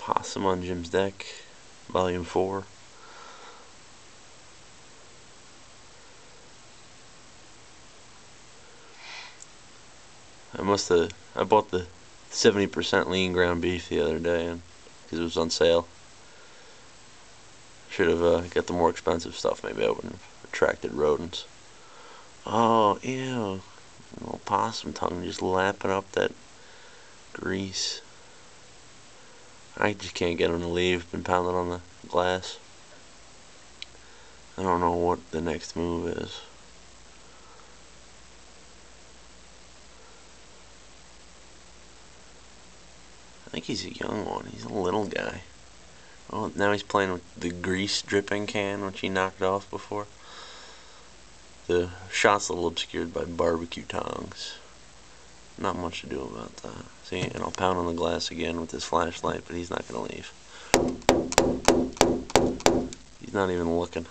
Opossum on Jim's Deck, Volume 4. I bought the 70% lean ground beef the other day because it was on sale. Should have got the more expensive stuff. Maybe I wouldn't have attracted rodents. Oh, ew. Little possum tongue just lapping up that grease. I just can't get him to leave. Been pounding on the glass. I don't know what the next move is. I think he's a young one. He's a little guy. Oh, now he's playing with the grease dripping can, which he knocked off before. The shot's a little obscured by barbecue tongs. Not much to do about that. See, and I'll pound on the glass again with this flashlight, but he's not going to leave. He's not even looking.